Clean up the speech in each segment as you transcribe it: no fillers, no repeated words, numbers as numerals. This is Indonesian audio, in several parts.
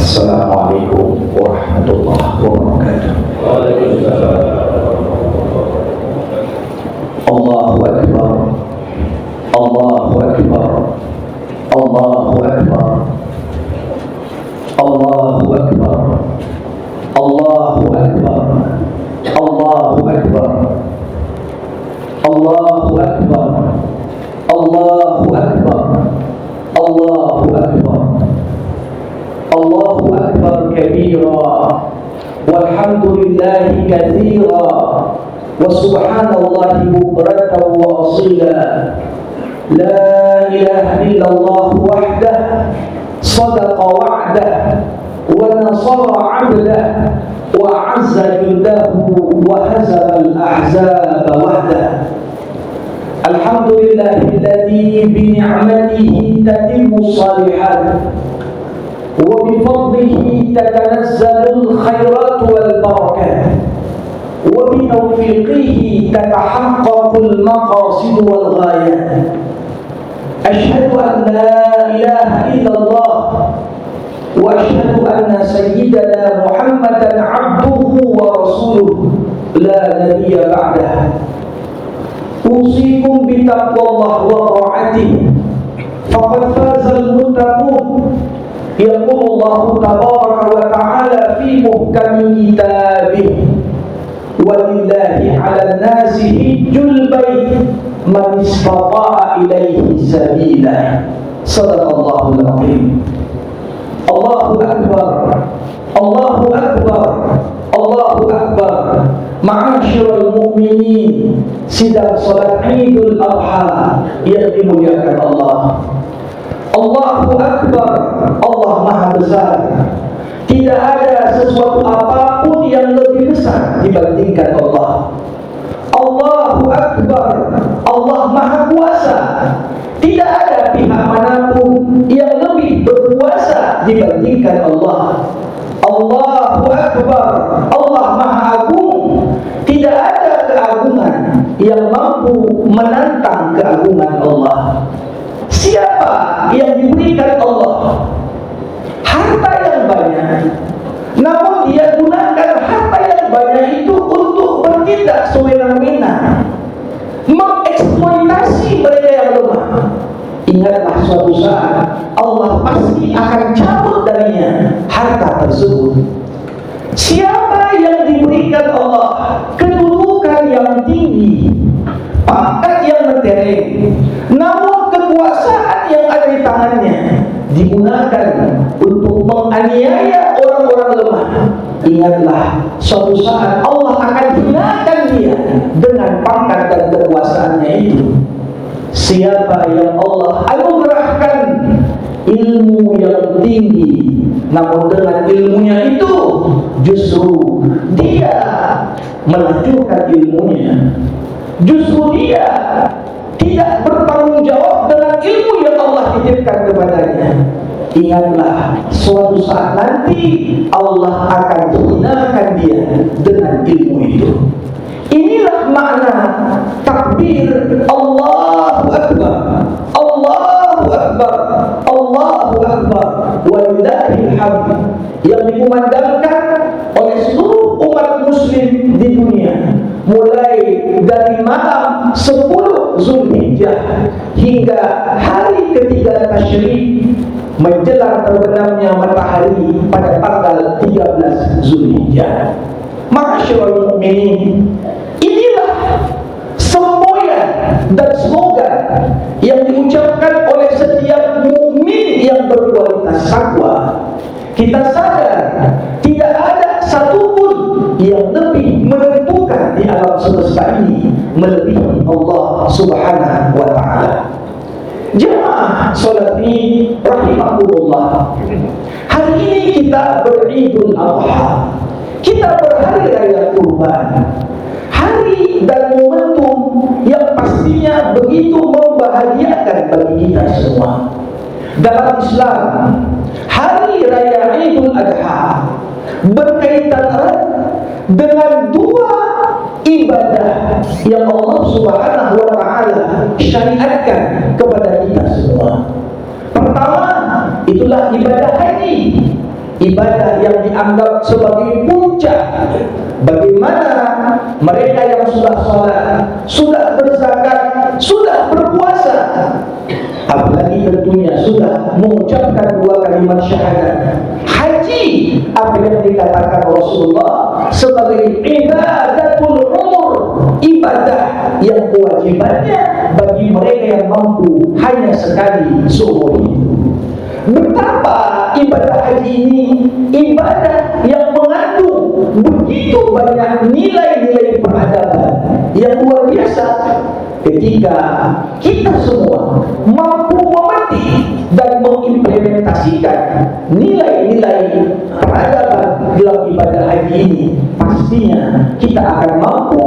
Assalamualaikum warahmatullahi wabarakatuh. Allahu Akbar, Allahu Akbar, Allahu Akbar, Allahu Akbar, Allahu Akbar, Allahu Akbar, Allahu Akbar, Allahu Akbar, Allahu Akbar, Allahu Akbar kabira, walhamdulillahi katsira, wa subhanallahi bukratan wa asila. La ilaha illallah wahdah, sadaqa wa'dah, wa nasara 'abdah, wa 'azza jundahu, wa hazama al-ahzaba wahdah. Alhamdulillahilladzi bi ni'matihi tatimmu shalihat, wa bi fadlihi tatanazzalu al-khairat wal barakat, wa bi tawfiqihi tatahaqqaqu al-maqasid wal ghayat. Ashhadu an la ilaha illallah wa ashhadu anna sayyidana Muhammadan 'abduhu wa rasuluhu la nabiyya ba'dah. Usikum bi taqwallah wa ta'atihi faqad fazal muttaqun. Yaqulu Allah tabaraka wa ta'ala fi muhkami kitabih, walillahi 'alan nasi hijjul bait man istata'a ilaihi sabila. Sadaqallahul azim. Allahu akbar, Allahu akbar, Allahu akbar. Ma'asyiral mu'minin, sidang salat Idul Adha yang dimuliakan Allah. Allahu akbar, Allah Maha Besar. Tidak ada sesuatu apapun yang lebih besar dibandingkan Allah. Allahu akbar, Allah Maha Kuasa. Tidak ada pihak manapun yang lebih berkuasa dibandingkan Allah. Allahu akbar, Allah Maha Agung. Tidak ada keagungan yang mampu menantang keagungan Allah. Siapa yang diberikan Allah harta yang banyak, namun dia gunakan harta yang banyak itu untuk bertindak sewenang-wenang, mengeksploitasi mereka yang lemah, ingatlah suatu saat Allah pasti akan cabut darinya harta tersebut. Siapa yang diberikan Allah kedudukan yang tinggi, pangkat yang mentereng, namun kekuasaan yang ada di tangannya digunakan untuk menganiaya orang-orang lemah, ingatlah suatu saat Allah akan hinakan dia dengan pangkat dan kekuasaannya itu. Siapa yang Allah anugerahkan ilmu yang tinggi, namun dengan ilmunya itu justru dia melacurkan ilmunya, justru dia tidak bertanggung jawab dengan ilmu yang Allah titipkan kepadanya, ingatlah suatu saat nanti Allah akan hinakan dia dengan ilmu itu. Inilah makna takbir Allahu Akbar, Allahu Akbar, Allahu Akbar, walillahil hamd, yang dikumandangkan oleh seluruh umat muslim di dunia, mulai dari malam 10 Zulhijjah hingga hari ketiga Tasyrik menjelang terbenamnya matahari pada tanggal 13 Zulhijjah. Ma'asyiral mu'minin, inilah semboyan dan slogan yang diucapkan oleh setiap mukmin yang berkualitas takwa. Kita sadar tidak ada satupun yang lebih menentukan di alam semesta ini melebihi Allah Subhanahu wa ta'ala. Jemaah salat Id rahimakumullah, hari ini kita beridul adha, kita berhari raya kurban, hari dan momentum yang pastinya begitu membahagiakan bagi kita semua. Dalam Islam, hari raya Idul Adha berkaitan erat dengan dua ibadah yang Allah Subhanahu wa ta'ala syariatkan kepada kita semua. Pertama, itulah ibadah haji ibadah yang dianggap sebagai puncak. Bagaimana mereka yang sudah sholat, sudah berzakat, sudah berpuasa, apalagi tentunya sudah mengucapkan 2 kalimat syahadat. Haji, apa yang dikatakan Rasulullah sebagai ibadatul umur, ibadah yang kewajibannya bagi mereka yang mampu hanya sekali seumur hidup. Betapa ibadah haji ini ibadah yang mengandung begitu banyak nilai-nilai peradaban yang luar biasa. Ketika kita semua mampu memetik dan mengimplementasikan nilai-nilai peradaban dalam ibadah haji ini, pastinya kita akan mampu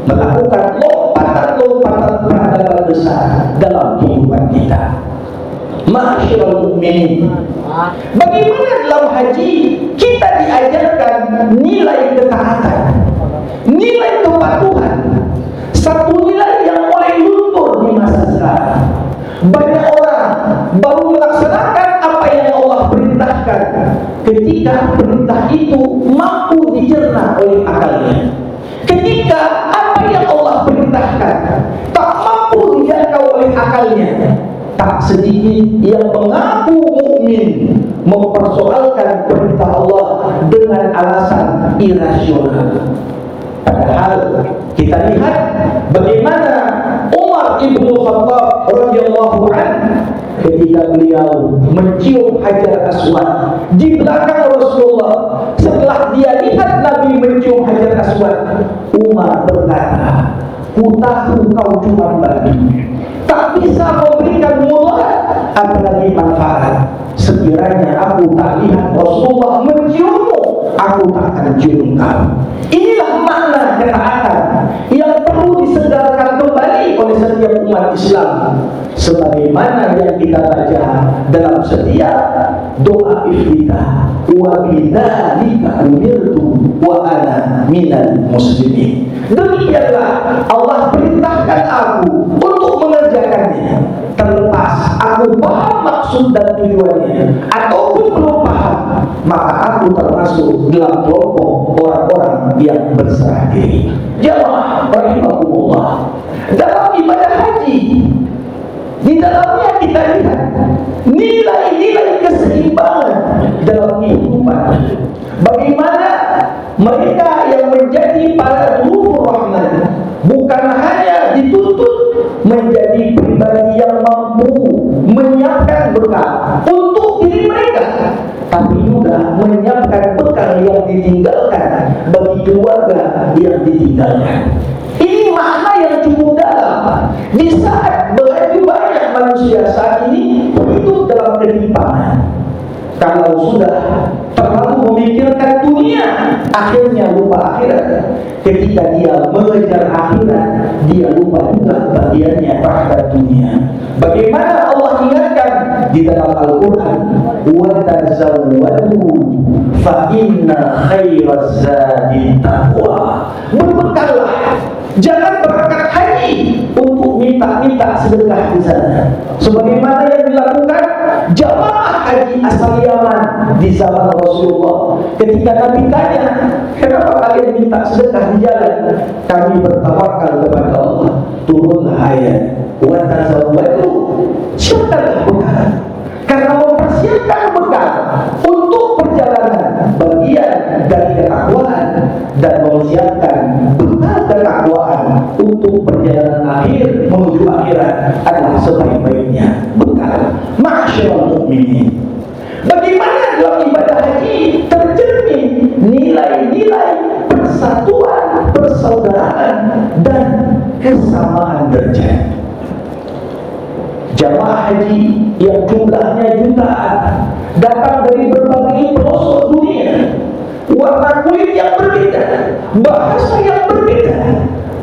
melakukan lompatan-lompatan peradaban besar dalam kehidupan kita. Ma'asyiral mukminin, bagaimana dalam haji kita diajarkan nilai ketaatan, nilai kepatuhan, satu nilai yang mulai luntur di masa sekarang. Banyak orang baru melaksanakan apa yang Allah perintahkan ketika perintah itu mampu dicerna oleh akalnya. Ketika apa yang Allah perintahkan tak mampu dijangkau oleh akalnya, tak sedikit yang mengaku mukmin mempersoalkan perintah Allah dengan alasan irasional. Padahal kita lihat bagaimana Umar ibnu Khattab radhiyallahu anhu ketika beliau mencium Hajar Aswad di belakang Rasulullah. Setelah dia lihat Nabi mencium Hajar Aswad, Umar berkata, "Ku tahu kau cuma babi, tak bisa memberikan mudarat apalagi manfaat. Sekiranya aku tak lihat Rasulullah menciummu, aku tak akan cium kau." Inilah makna ketaatan yang perlu disegarkan kembali oleh setiap umat Islam, sebagaimana yang kita baca dalam setiap doa iftitah, wa bidzalika umirtu wa ana minal muslimin. Demikianlah Allah perintahkan aku untuk mengerjakannya, terlepas aku paham maksud dan tujuannya ataupun belum paham, maka aku termasuk dalam kelompok orang-orang yang berserah diri. Jamaah rahimakumullah, dalam ibadah haji, di dalamnya kita lihat nilai-nilai keseimbangan dalam kehidupan. Bagaimana mereka yang menjadi para dhufur rahman bukan hanya dituntut menjadi pribadi yang mampu menyiapkan bekal untuk diri mereka, tapi juga menyiapkan bekal yang ditinggalkan bagi keluarga yang ditinggalkan. Ini makna yang cukup dalam. Di saat begitu banyak manusia saat ini hidup dalam ketimpangan, kalau sudah terlalu memikirkan dunia, akhirnya lupa akhirat. Ketika dia mengejar akhirat, dia lupa juga bagiannya terhadap dunia. Bagaimana Allah ingatkan di dalam Al-Quran, wa tazawwadu fa inna khairaz zadi taqwa. Berbekallah, jangan berangkat haji untuk minta-minta sedekah di sana, sebagaimana yang dilakukan jamaah haji asal Yaman di zaman Rasulullah. Ketika Nabi tanya, kenapa kalian minta sedekah di jalan? Kami bertawakal kepada Allah. Turunlah ayat, wa tazawwadu, siapkanlah bekal. Karena mempersiapkan bekal untuk perjalanan bagian dari ketakwaan, dan mempersiapkan bekal ketakwaan untuk perjalanan akhir menuju akhirat adalah sebaik-baiknya bekal. Ma'asyiral mukminin, bagaimana dalam ibadah haji tercermin nilai-nilai persatuan, persaudaraan, dan kesamaan derajat. Jamaah haji yang jumlahnya jutaan datang dari berbagai pelosok dunia, warna kulit yang berbeda, bahasa yang berbeda,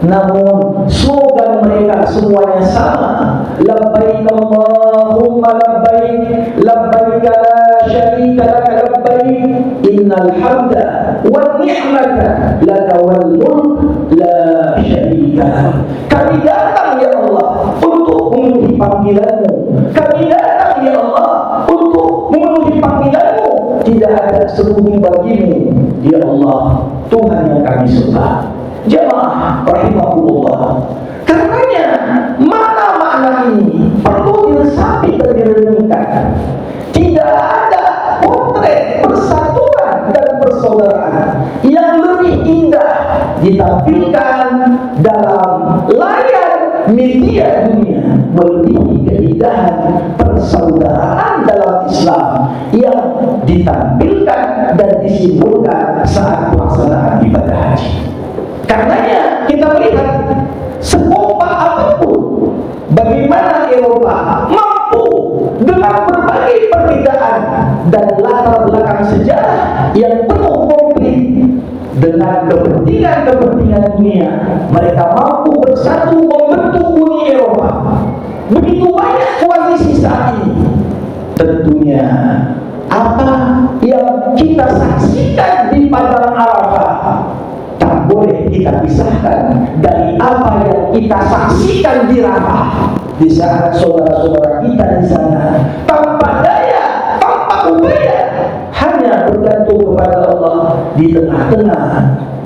namun slogan mereka semuanya sama: labbaik Allahumma labbaik, labbaik la syarika laka labbaik, innal hamda wan ni'mata laka wal mulk la syarika. Kami datang ya Allah untuk memenuhi panggilanmu, kami datang ya Allah untuk memenuhi panggilanmu, tidak ada sembunyi bagimu, ya Allah, Tuhan yang kami sembah. Jamaah rahimahullah. Karenanya makna ini perlu diresapi dan direnungkan. Tidak ada potret persatuan dan persaudaraan yang lebih indah ditampilkan dalam layar media dunia melebihi keindahan persaudaraan dalam Islam yang ditampilkan dan disimbolkan saat pelaksanaan ibadah haji. Karenanya kita melihat sekompak apapun bagaimana Eropa mampu dengan berbagai perbedaan dan latar belakang sejarah yang penuh konflik dengan kepentingan dunia, mereka mampu bersatu membentuk Uni Eropa. Begitu banyak koalisi saat ini. Tentunya apa yang kita saksikan di Padang Arafah tak boleh kita pisahkan dari apa yang kita saksikan di Rafah. Di saat saudara-saudara kita di sana tanpa daya, tanpa upaya, hanya bergantung kepada Allah di tengah-tengah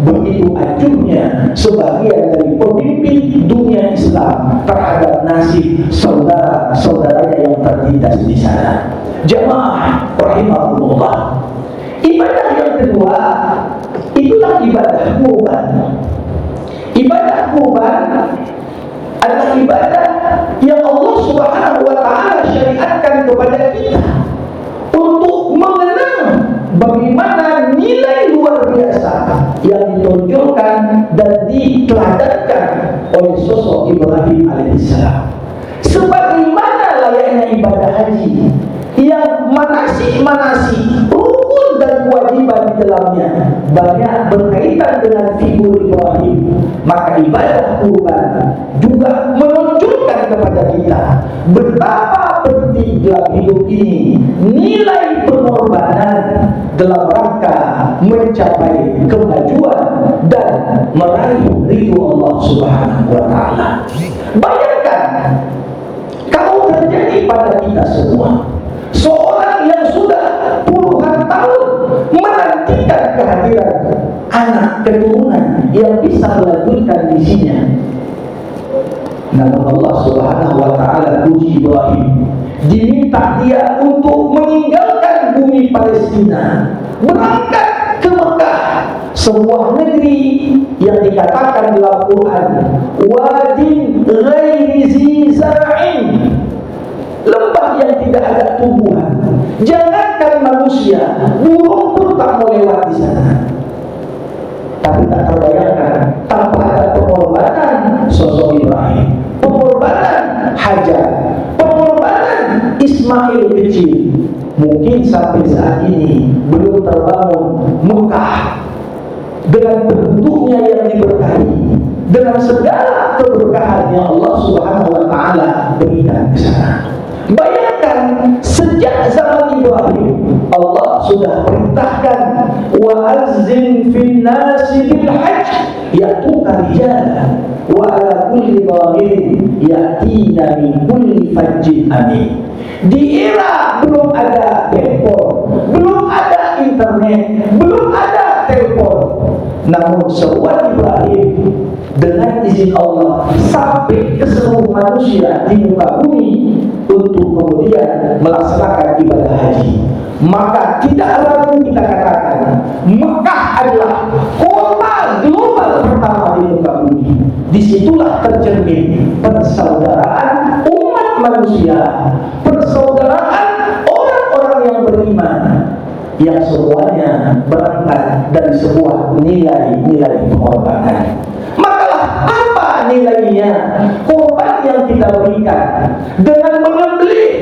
begitu acuhnya sebagian dari pemimpin dunia Islam terhadap nasib saudara-saudaranya yang tertindas di sana. Jamaah rahimahullah. Ibadah yang kedua itulah ibadah kurban. Ibadah kurban adalah ibadah yang Allah Subhanahu wa taala syariatkan kepada kita untuk mengenang bagaimana nilai luar biasa yang ditonjolkan dan diteladankan oleh sosok Ibrahim alaihissalam. Sebagaimana layaknya ibadah haji yang manasik rukun dan kewajiban di dalamnya banyak berkaitan dengan figur Ibrahim, maka ibadah kurban juga menunjukkan kepada kita betapa penting dalam hidup ini nilai pengorbanan dalam rangka mencapai kemajuan dan meraih ridho Allah Subhanahu wa taala. Bayangkan kalau terjadi pada kita semua, seorang yang sudah puluhan tahun menantikan kehadiran anak keturunan yang bisa melanjutkan misinya, namun Allah Subhanahu wa taala puji Ibrahim, diminta dia untuk meninggalkan bumi Palestina, berangkat ke Mekah, sebuah negeri yang dikatakan dalam Quran wadin ghairi zi zar'in, lembah yang tidak ada tumbuhan. Jangankan manusia, burung pun tak mau lewat di sana. Tapi tak terbayangkan tanpa ada pengorbanan sosok Ibrahim, pengorbanan Hajar, pengorbanan Ismail kecil, mungkin sampai saat ini belum terbangun Mekah dengan bentuknya yang diberkahi, dengan segala keberkahan yang Allah Subhanahu wa taala berikan ke sana. Bayangkan sejak zaman Ibrahim Allah sudah perintahkan wa azzin fin nasi bil hajj yatuka rijalan wa ala kulli dhamirin yatina min kulli fajjin amin. Di era belum ada handphone, belum ada internet, belum ada telepon, namun seruan Ibrahim dengan izin Allah sampai ke seluruh manusia di muka bumi untuk kemudian melaksanakan ibadah haji. Maka tidak ragu kita katakan Mekah adalah kota global pertama di muka bumi. Disitulah tercermin persaudaraan umat manusia, persaudaraan orang-orang yang beriman, yang semuanya berangkat dari sebuah nilai-nilai pengorbanan. Makalah apa nilainya korban yang kita berikan dengan menyembelih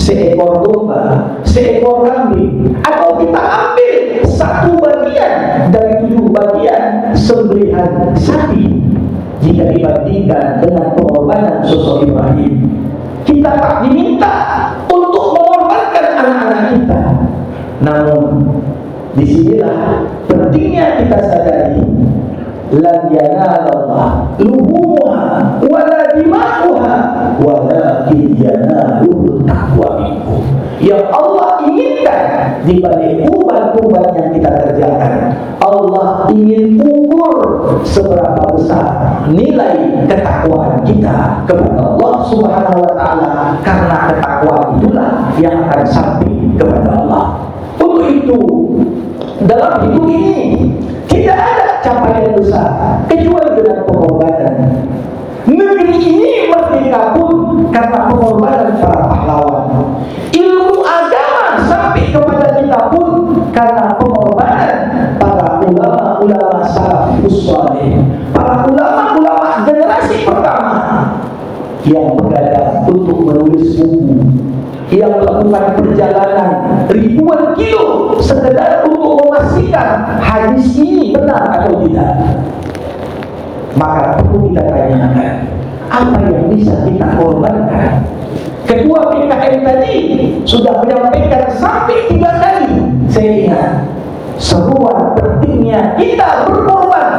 seekor domba, seekor kambing, atau kita ambil satu bagian dari 7 bagian sembelihan sapi. Jika dibandingkan dengan pengorbanan sosok Ibrahim, kita tak diminta untuk mengorbankan anak-anak kita. Namun disinilah pentingnya kita sadari lan yanalallah luhumuha wala dima'uha walakin yanaluhu taqwa minkum. Yang Allah inginkan di balik uban-uban yang kita kerjakan. Allah ingin ukur seberapa besar nilai ketakwaan kita kepada Allah Subhanahu wa Ta'ala, karena ketakwaan itulah yang akan sampai kepada Allah. Untuk itu, dalam hidup ini tidak ada capaian besar kecuali dengan pengorbanan. Negeri ini merdeka pun karena pengorbanan para pahlawan. Ilmu agama sampai kepada kita pun karena pengorbanan para ulama-ulama salafus saleh, para ulama-ulama generasi pertama yang begadang untuk menulis buku, yang melakukan perjalanan ribuan kilo sekedar untuk memastikan hadis ini benar atau tidak. Maka perlu kita tanyakan, apa yang bisa kita korbankan? Ketua PKM tadi sudah menyampaikan sampai 3 kali, saya ingat, seruan pentingnya kita berkorban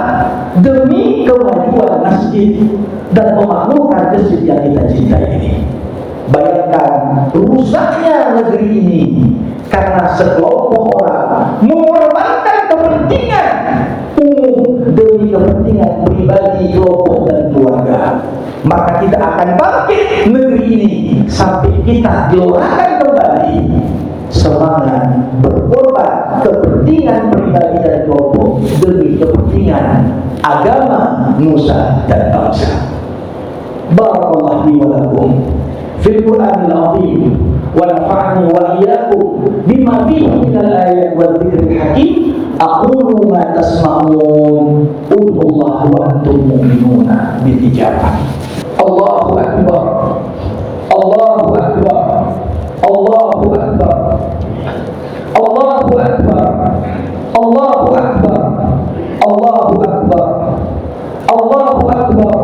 demi kemajuan masjid dan memakmurkan masjid yang kita cintai ini. Bayangkan rusaknya negeri ini karena sekelompok orang mengorbankan kepentingan umum demi kepentingan pribadi, kelompok dan keluarga. Maka kita akan bangkit negeri ini sampai kita gelorakan kembali semangat berkorban kepentingan pribadi dan kelompok demi kepentingan agama, nusa dan bangsa. Barakallahu li wa lakum fil Qur'anil azim wa nafa'ani wa iyyakum bima fihi minal ayat wal dzikril hakim. Aqulu ma tasma'un ud'ullaha wa antum mu'minuna bil ijabah. Allahu akbar, Allahu akbar, Allahu akbar, Allahu akbar, Allahu akbar, Allahu akbar, Allahu akbar.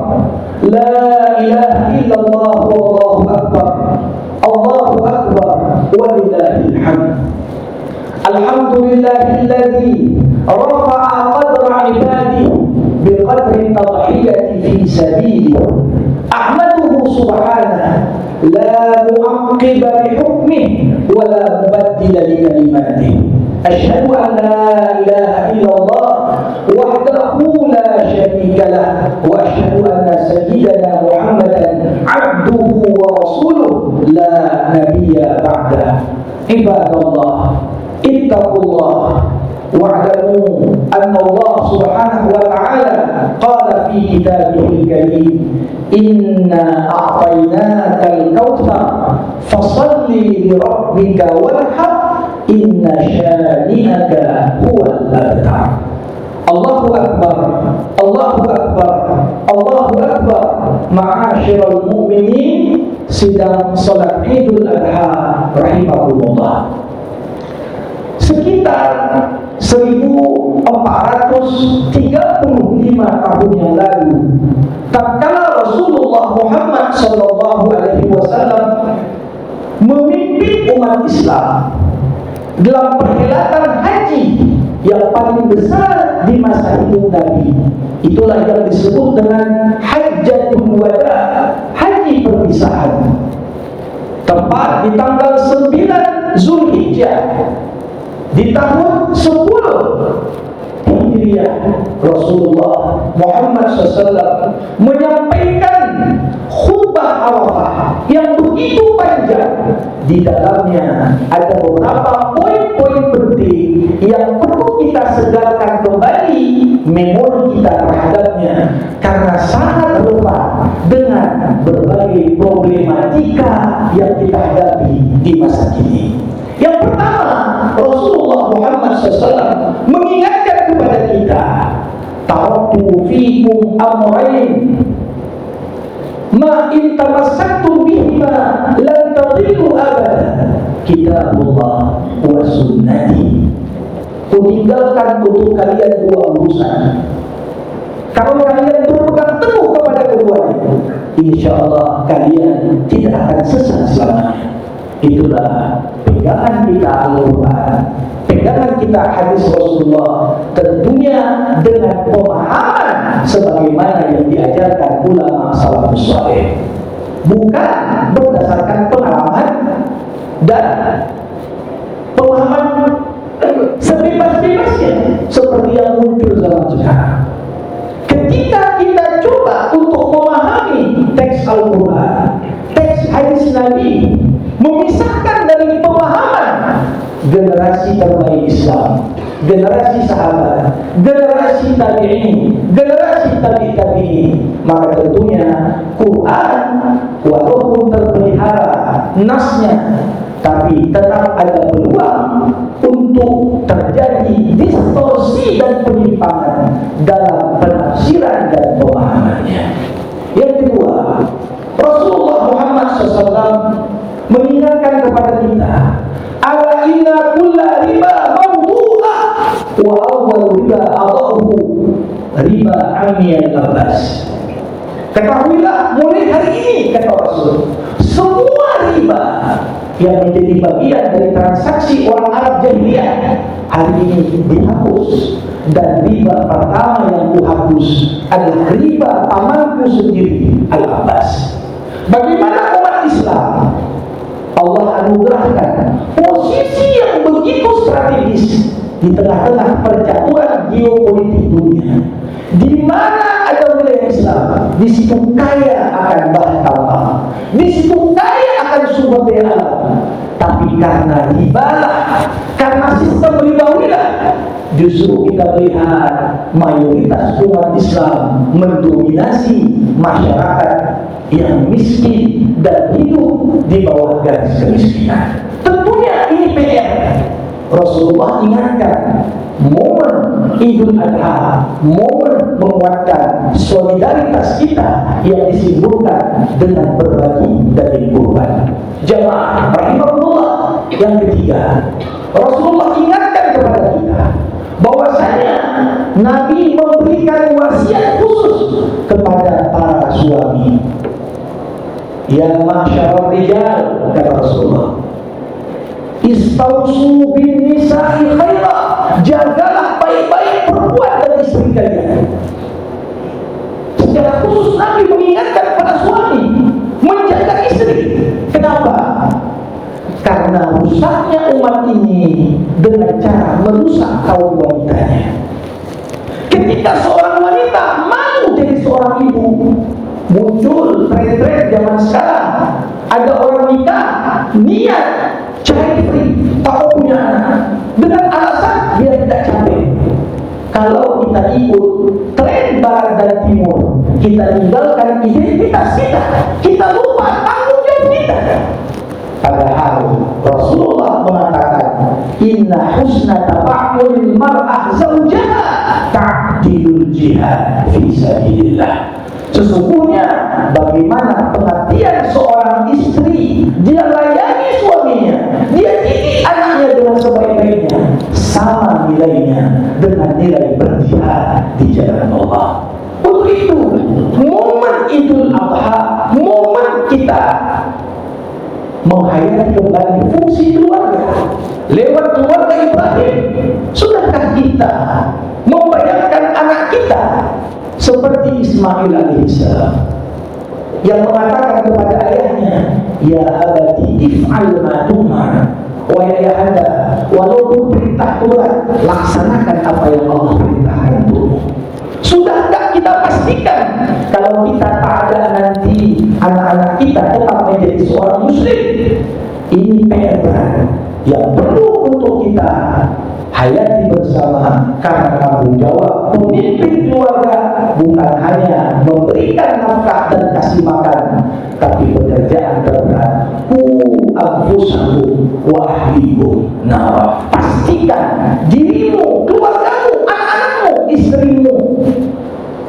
La ilaha illallah wallahu akbar, Allahu akbar, walillahil hamd. Alhamdulillahilladzi rafa'a qadra ibadihi biqadri tadhiyati fi sabilihi. Ahmaduhu subhanahu la mu'aqqiba li hukmihi wa la mubaddila li kalimatihi. Asyhadu an la ilaha illallah wahdahu la syarika lah wa asyhadu anna sayyidana Muhammadan 'abduhu wa rasuluhu la nabiyya ba'da. Ibadallah, ittaqullah wa'lamu anna Allah subhanahu wa ta'ala qala fi kitabihil karim, inna a'tainakal kautsar fasalli li rabbika wanhar, inna syani'aka huwal abtar. Allahu akbar, Allahu akbar, Allahu akbar. Ma'asyiral mu'minin, sidang salat Idul Adha rahimakumullah. Sekitar 1435 tahun yang lalu, tatkala Rasulullah Muhammad sallallahu alaihi wasallam memimpin umat Islam dalam perhelatan haji yang paling besar di masa hidup Nabi. Itulah yang disebut dengan Hajjatul Wada, haji perpisahan. Tepat di tanggal 9 Zulhijjah di tahun 10 Hijriah, Rasulullah Muhammad SAW menyampaikan khutbah Arafah yang begitu panjang. Di dalamnya ada beberapa poin-poin penting yang perlu kita segarkan kembali memori kita terhadapnya, karena sangat relevan dengan berbagai problematika yang kita hadapi di masa kini. Yang pertama, Rasulullah Muhammad SAW mengingatkan kepada kita, taraktu fikum amrayn ma in tamassaktum bihima lan tadillu abada, kitabullah wa sunnati. Kutinggalkan untuk kalian 2 urusan. Kalau kalian berpegang teguh kepada keduanya, insyaallah kalian tidak akan sesat selamanya. Itulah pegangan kita Al-Quran, pegangan kita hadis Rasulullah, tentunya dengan pemahaman sebagaimana yang diajarkan ulama salafus saleh, bukan berdasarkan pengalaman dan pemahaman zaman sekarang. Ketika kita coba untuk memahami teks Al-Quran, teks hadis Nabi, memisahkan dari pemahaman generasi terbaik Islam, generasi sahabat, generasi tabi'in, generasi tabi'in, maka tentunya Quran walaupun terpelihara nasnya, tapi tetap ada peluang untuk terjadi distorsi dan penyimpangan dalam penafsiran dan pemahamannya. Yang kedua, Rasulullah Muhammad SAW mengingatkan kepada kita, ala inna kulla riba mawdu'ah wa awwal riba adahu riba amiyal Abbas. Ketahuilah mulai hari ini, kata Rasul, semua riba yang menjadi bagian dari transaksi orang Arab jahiliyah hari ini dihapus, dan riba pertama yang kuhapus adalah riba pamanku sendiri Al-Abbas. Bagaimana umat Islam Allah anugerahkan posisi yang begitu strategis di tengah-tengah percaturan geopolitik dunia, di mana ada wilayah Islam, di situ kaya akan bahan tambang, di situ kaya akan sumber daya alam. Tapi karena ribalah, karena sistem ribawilah, justru kita melihat mayoritas umat Islam mendominasi masyarakat yang miskin dan hidup di bawah garis kemiskinan. Tentunya ini PR. Rasulullah ingatkan momen Idul Adha, momen menguatkan solidaritas kita yang disimbolkan dengan berbagi daging kurban. Jamaah rahimahullah, yang ketiga, Rasulullah ingatkan kepada kita bahwasanya Nabi memberikan wasiat khusus kepada para suami. Ya ma'syarul rijal, kata Rasulullah, istausu bin nisa'i khaira, jagalah baik-baik perempuan dan istri kalian. Secara khusus Nabi mengingatkan pada suami menjaga istri. Kenapa? Karena rusaknya umat ini dengan cara merusak kaum wanitanya. Ketika seorang wanita mau jadi seorang ibu, muncul tren-tren zaman sekarang. Ada orang nikah niat child free, tak mau punya anak, dengan alasan biar tidak capek. Kalau kita ikut tren barat dan timur, kita tinggalkan identitas kita, kita lupa tanggung jawab kita. Padahal Rasulullah mengatakan, inna husna taba'ulil mar'ah zawjaha ta'dilul jihad fi sabilillah. Sesungguhnya bagaimana pengertian seorang istri, dia layani suaminya, dia didik anaknya dengan sebaik-baiknya, sama nilainya dengan nilai berjihad di jalan Allah. Untuk itu, momen Idul Adha, momen kita menghayati kembali fungsi keluarga lewat keluarga Ibrahim. Sudahkah kita membayangkan anak kita seperti Ismail alaihissalam yang mengatakan kepada ayahnya, ya abati if'al ma tu'mar, wahai ayahanda, walaupun perintah Tuhan, laksanakan apa yang Allah perintahkan untukmu. Sudahkah kita pastikan kalau kita tak ada nanti anak-anak kita tetap menjadi seorang muslim? Ini PR berat yang perlu untuk kita hayati bersama, karena tanggung jawab pemimpin keluarga bukan hanya memberikan nafkah dan kasih makan, tapi pekerjaan terberat ku anfusakum wa ahlikum nar. Pastikan dirimu, keluargamu, anak-anakmu, istrimu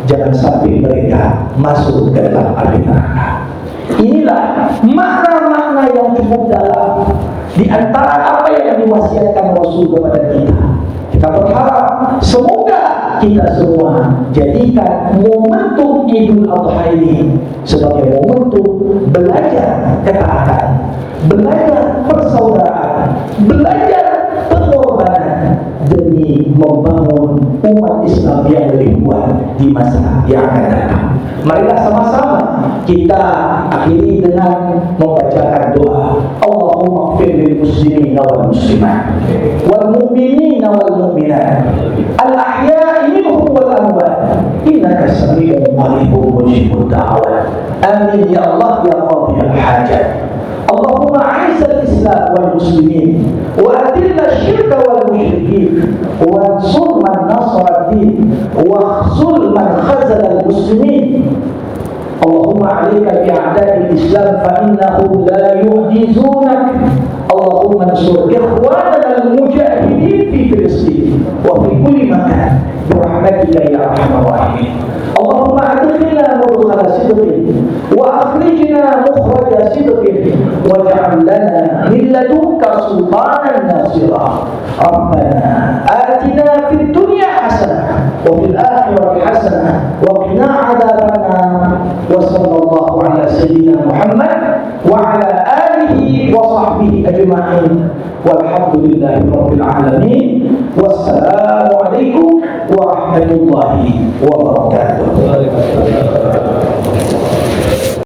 jangan sampai mereka masuk ke dalam api neraka. Inilah makna-makna yang cukup dalam di antara apa yang diwasiatkan Rasul kepada kita. Kita berharap semoga kita semua jadikan momentum Idul Adha ini sebagai momentum belajar ketaatan, belajar persaudaraan, belajar pengorbanan demi membangun umat Islam yang lebih kuat di masa yang akan datang. Marilah sama-sama kita akhiri dengan membacakan doa. Allahumma ighfir lil muslimin wal muslimat wal mu'minin wal mu'minat al ahya'i minhum wal innaka sami'un qaribun mujibud da'wat. Amin ya Allah ya qadiyal hajat. Allahumma a'izz al-islam wal muslimin wa adil asy-syirka wal musyrikin wa ansur man nasara ad-din wa khzul man khazala al-muslimin. Allahumma 'alaika bi'a'da'i al-islam fa innahum la yu'jizunak. Allahumma ansur ikhwanana al-mujahidin fi Filistin wa fi kulli makan birahmatika ya arhamar rahimin. Allahumma adkhilna mudkhala sidqin wa akhrijna mukhraja sidqin waj'al lana min ladunka sultanan nasira. Rabbana atina fid dunya hasanah wa fil akhirati hasanah wa qina adzabannar. Wa sallallahu ala sayyidina Muhammad wa ala alihi wa sahbihi ajma'in. Walhamdulillahi rabbil alamin. Wassalamu alaikum warahmatullahi wabarakatuh.